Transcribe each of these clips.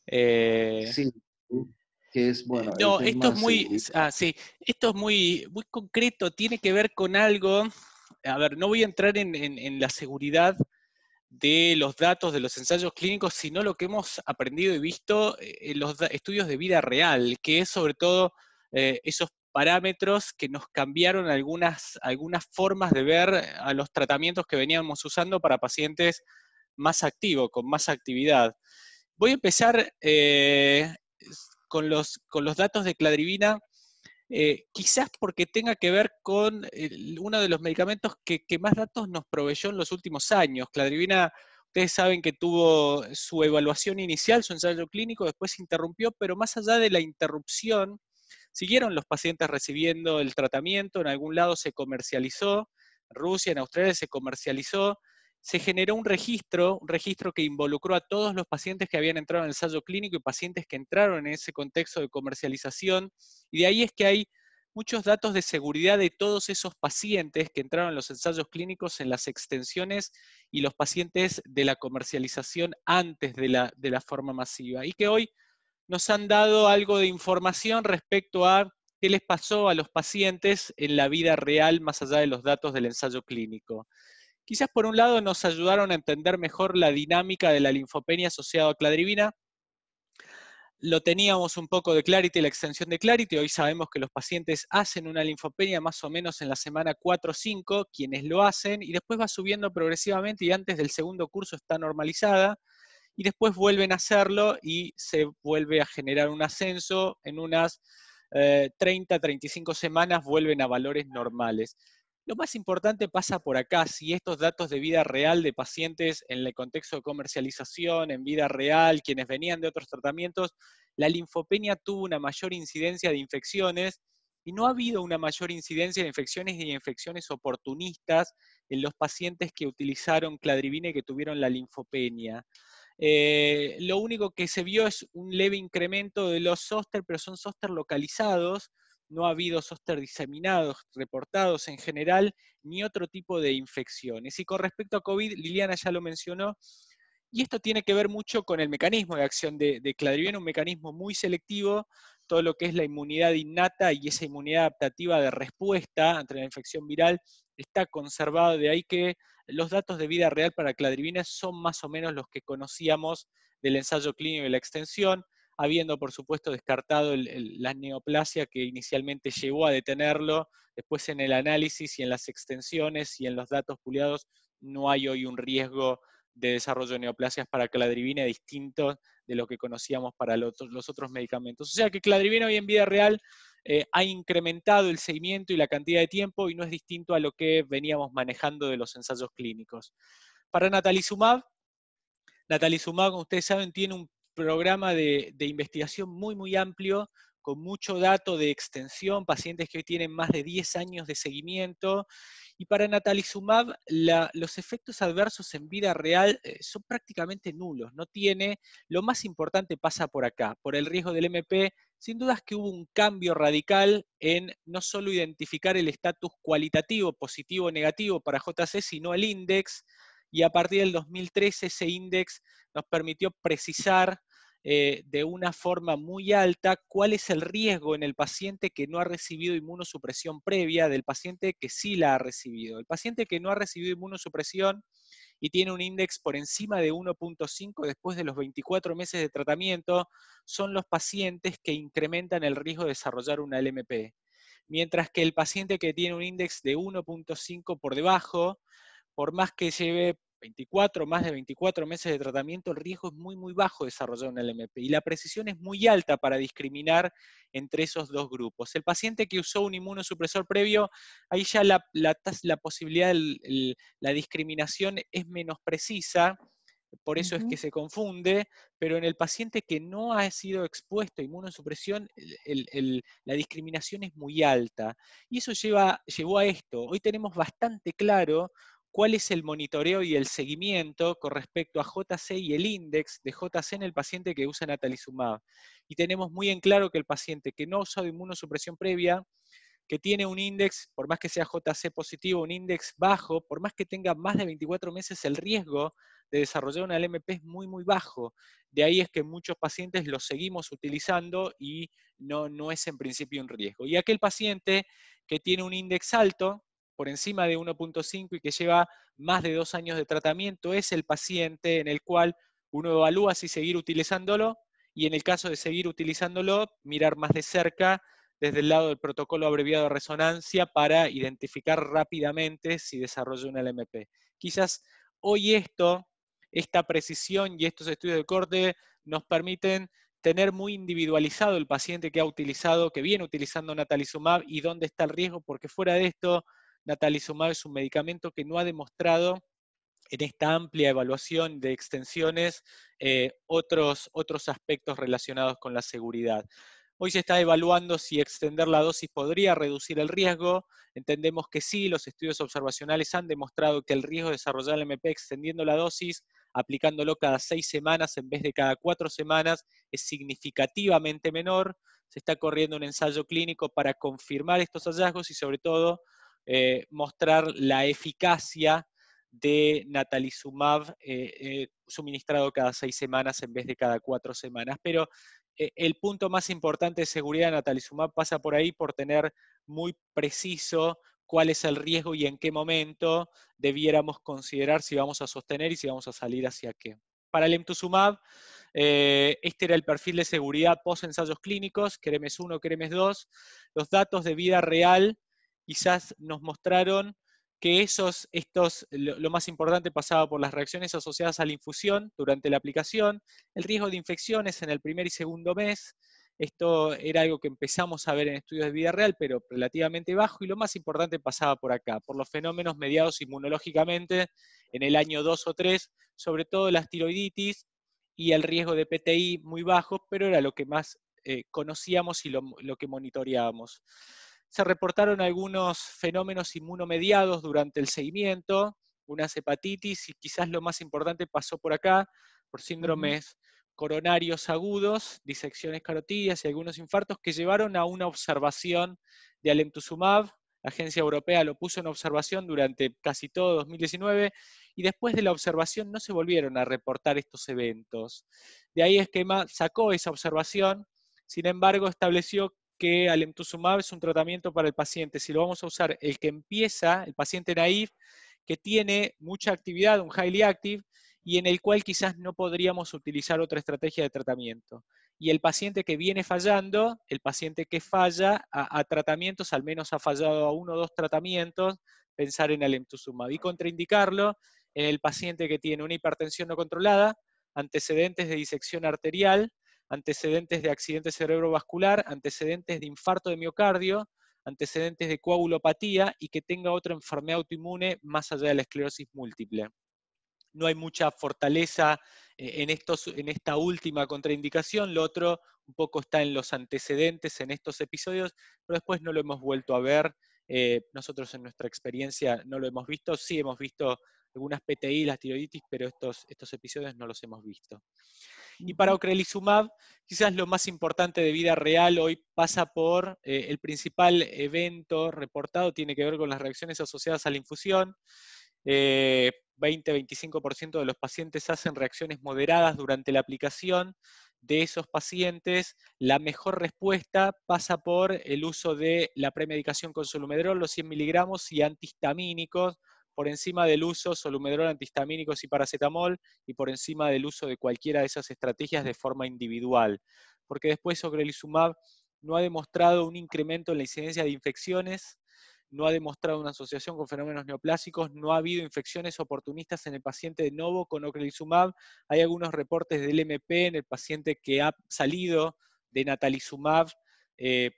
Eh, Sí, que es, bueno, el no, esto es tema muy, seguridad. sí, esto es muy, muy concreto, tiene que ver con algo, a ver, no voy a entrar en la seguridad de los datos de los ensayos clínicos, sino lo que hemos aprendido y visto en los estudios de vida real, que es sobre todo esos parámetros que nos cambiaron algunas formas de ver a los tratamientos que veníamos usando para pacientes más activos, con más actividad. Voy a empezar con los datos de cladribina, quizás porque tenga que ver con uno de los medicamentos que más datos nos proveyó en los últimos años. Cladribina, ustedes saben que tuvo su evaluación inicial, su ensayo clínico, después se interrumpió, pero más allá de la interrupción, siguieron los pacientes recibiendo el tratamiento, en algún lado se comercializó, en Rusia, en Australia se comercializó, se generó un registro que involucró a todos los pacientes que habían entrado en el ensayo clínico y pacientes que entraron en ese contexto de comercialización, y de ahí es que hay muchos datos de seguridad de todos esos pacientes que entraron en los ensayos clínicos en las extensiones y los pacientes de la comercialización antes de la forma masiva, y que hoy nos han dado algo de información respecto a qué les pasó a los pacientes en la vida real más allá de los datos del ensayo clínico. Quizás por un lado nos ayudaron a entender mejor la dinámica de la linfopenia asociada a cladribina. Lo teníamos un poco de Clarity, la extensión de Clarity. Hoy sabemos que los pacientes hacen una linfopenia más o menos en la semana 4 o 5, quienes lo hacen, y después va subiendo progresivamente y antes del segundo curso está normalizada, y después vuelven a hacerlo y se vuelve a generar un ascenso en unas 30, 35 semanas, vuelven a valores normales. Lo más importante pasa por acá, si estos datos de vida real de pacientes en el contexto de comercialización, en vida real, quienes venían de otros tratamientos, la linfopenia tuvo una mayor incidencia de infecciones y no ha habido una mayor incidencia de infecciones y de infecciones oportunistas en los pacientes que utilizaron cladribina y que tuvieron la linfopenia. Lo único que se vio es un leve incremento de los zóster, pero son zóster localizados, no ha habido zóster diseminados, reportados en general, ni otro tipo de infecciones. Y con respecto a COVID, Liliana ya lo mencionó, y esto tiene que ver mucho con el mecanismo de acción de cladribina, un mecanismo muy selectivo, todo lo que es la inmunidad innata y esa inmunidad adaptativa de respuesta ante la infección viral está conservado, de ahí que los datos de vida real para cladribina son más o menos los que conocíamos del ensayo clínico y la extensión, habiendo por supuesto descartado la neoplasia que inicialmente llevó a detenerlo, después en el análisis y en las extensiones y en los datos puliados no hay hoy un riesgo de desarrollo de neoplasias para cladribina distinto de lo que conocíamos para los otros medicamentos. O sea que cladribina hoy en vida real ha incrementado el seguimiento y la cantidad de tiempo y no es distinto a lo que veníamos manejando de los ensayos clínicos. Para natalizumab, como ustedes saben, tiene un programa de investigación muy, muy amplio, con mucho dato de extensión, pacientes que hoy tienen más de 10 años de seguimiento. Y para natalizumab, los efectos adversos en vida real son prácticamente nulos. No tiene, lo más importante pasa por acá, por el riesgo del MP. Sin dudas que hubo un cambio radical en no solo identificar el estatus cualitativo, positivo o negativo para JC, sino el índice, y a partir del 2013 ese índice nos permitió precisar de una forma muy alta cuál es el riesgo en el paciente que no ha recibido inmunosupresión previa del paciente que sí la ha recibido. El paciente que no ha recibido inmunosupresión y tiene un índice por encima de 1.5 después de los 24 meses de tratamiento son los pacientes que incrementan el riesgo de desarrollar una LMP. Mientras que el paciente que tiene un índice de 1.5 por debajo, por más que lleve más de 24 meses de tratamiento, el riesgo es muy, muy bajo de desarrollar un LMP y la precisión es muy alta para discriminar entre esos dos grupos. El paciente que usó un inmunosupresor previo, ahí ya la posibilidad, la discriminación es menos precisa, por eso es que se confunde, pero en el paciente que no ha sido expuesto a inmunosupresión, la discriminación es muy alta. Y eso llevó a esto. Hoy tenemos bastante claro cuál es el monitoreo y el seguimiento con respecto a JC y el índice de JC en el paciente que usa natalizumab. Y tenemos muy en claro que el paciente que no ha usado inmunosupresión previa que tiene un índice, por más que sea JC positivo, un índice bajo, por más que tenga más de 24 meses, el riesgo de desarrollar una LMP es muy, muy bajo. De ahí es que muchos pacientes lo seguimos utilizando y no es en principio un riesgo. Y aquel paciente que tiene un índice alto, por encima de 1.5 y que lleva más de 2 años de tratamiento, es el paciente en el cual uno evalúa si seguir utilizándolo y en el caso de seguir utilizándolo, mirar más de cerca desde el lado del protocolo abreviado de resonancia para identificar rápidamente si desarrolla una LMP. Quizás hoy esta precisión y estos estudios de corte nos permiten tener muy individualizado el paciente que ha utilizado, que viene utilizando natalizumab y dónde está el riesgo, porque fuera de esto, natalizumab es un medicamento que no ha demostrado en esta amplia evaluación de extensiones otros aspectos relacionados con la seguridad. Hoy se está evaluando si extender la dosis podría reducir el riesgo. Entendemos que sí, los estudios observacionales han demostrado que el riesgo de desarrollar el MP extendiendo la dosis, aplicándolo cada 6 semanas en vez de cada 4 semanas, es significativamente menor. Se está corriendo un ensayo clínico para confirmar estos hallazgos y sobre todo mostrar la eficacia de natalizumab suministrado cada 6 semanas en vez de cada 4 semanas. Pero el punto más importante de seguridad de natalizumab pasa por ahí, por tener muy preciso cuál es el riesgo y en qué momento debiéramos considerar si vamos a sostener y si vamos a salir hacia qué. Para el emtuzumab, este era el perfil de seguridad post ensayos clínicos, CREMES 1, CREMES 2. Los datos de vida real quizás nos mostraron que lo más importante pasaba por las reacciones asociadas a la infusión durante la aplicación, el riesgo de infecciones en el primer y segundo mes. Esto era algo que empezamos a ver en estudios de vida real, pero relativamente bajo, y lo más importante pasaba por acá, por los fenómenos mediados inmunológicamente en el año 2 o 3, sobre todo la tiroiditis y el riesgo de PTI muy bajo, pero era lo que más conocíamos y lo que monitoreábamos. Se reportaron algunos fenómenos inmunomediados durante el seguimiento, unas hepatitis y quizás lo más importante pasó por acá, por síndromes coronarios agudos, disecciones carotídeas y algunos infartos que llevaron a una observación de alemtuzumab. La Agencia Europea lo puso en observación durante casi todo 2019 y después de la observación no se volvieron a reportar estos eventos. De ahí ESquema sacó esa observación, sin embargo estableció que alemtuzumab es un tratamiento para el paciente. Si lo vamos a usar el que empieza, el paciente naive, que tiene mucha actividad, un highly active, y en el cual quizás no podríamos utilizar otra estrategia de tratamiento. Y el paciente que viene fallando, el paciente que falla a tratamientos, al menos ha fallado a 1 o 2 tratamientos, pensar en alemtuzumab. Y contraindicarlo en el paciente que tiene una hipertensión no controlada, antecedentes de disección arterial, antecedentes de accidente cerebrovascular, antecedentes de infarto de miocardio, antecedentes de coagulopatía y que tenga otra enfermedad autoinmune más allá de la esclerosis múltiple. No hay mucha fortaleza en esta última contraindicación, lo otro un poco está en los antecedentes en estos episodios, pero después no lo hemos vuelto a ver. Nosotros en nuestra experiencia no lo hemos visto, sí hemos visto algunas PTI, las tiroiditis, pero estos episodios no los hemos visto. Y para ocrelizumab, quizás lo más importante de vida real hoy pasa por el principal evento reportado, tiene que ver con las reacciones asociadas a la infusión. 20-25% de los pacientes hacen reacciones moderadas durante la aplicación. De esos pacientes, la mejor respuesta pasa por el uso de la premedicación con solumedrol, los 100 miligramos, y antihistamínicos, por encima del uso solumedrol, antihistamínicos y paracetamol, y por encima del uso de cualquiera de esas estrategias de forma individual. Porque después ocrelizumab no ha demostrado un incremento en la incidencia de infecciones, no ha demostrado una asociación con fenómenos neoplásicos, no ha habido infecciones oportunistas en el paciente de novo con ocrelizumab. Hay algunos reportes del MP en el paciente que ha salido de natalizumab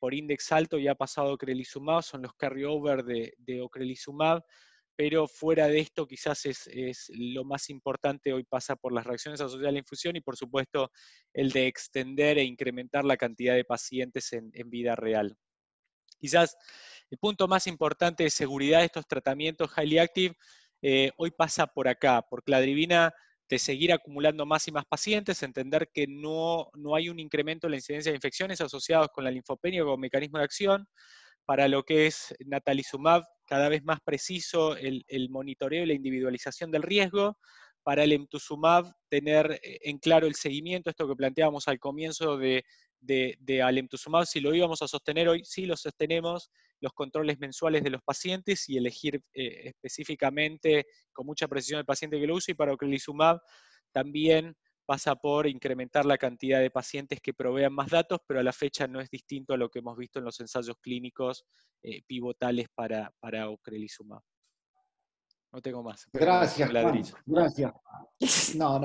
por índice alto y ha pasado a ocrelizumab, son los carryover de ocrelizumab, pero fuera de esto quizás es lo más importante, hoy pasa por las reacciones asociadas a la infusión y por supuesto el de extender e incrementar la cantidad de pacientes en vida real. Quizás el punto más importante de seguridad de estos tratamientos highly active hoy pasa por acá, por cladribina, de seguir acumulando más y más pacientes, entender que no hay un incremento en la incidencia de infecciones asociadas con la linfopenia como mecanismo de acción, para lo que es natalizumab, cada vez más preciso el monitoreo y la individualización del riesgo. Para el emtuzumab, tener en claro el seguimiento, esto que planteábamos al comienzo de alemtuzumab, si lo íbamos a sostener hoy, sí lo sostenemos, los controles mensuales de los pacientes y elegir específicamente con mucha precisión el paciente que lo use, y para ocrelizumab también pasa por incrementar la cantidad de pacientes que provean más datos, pero a la fecha no es distinto a lo que hemos visto en los ensayos clínicos pivotales para ocrelizumab. No tengo más. Gracias, Juan. Gracias. No, no.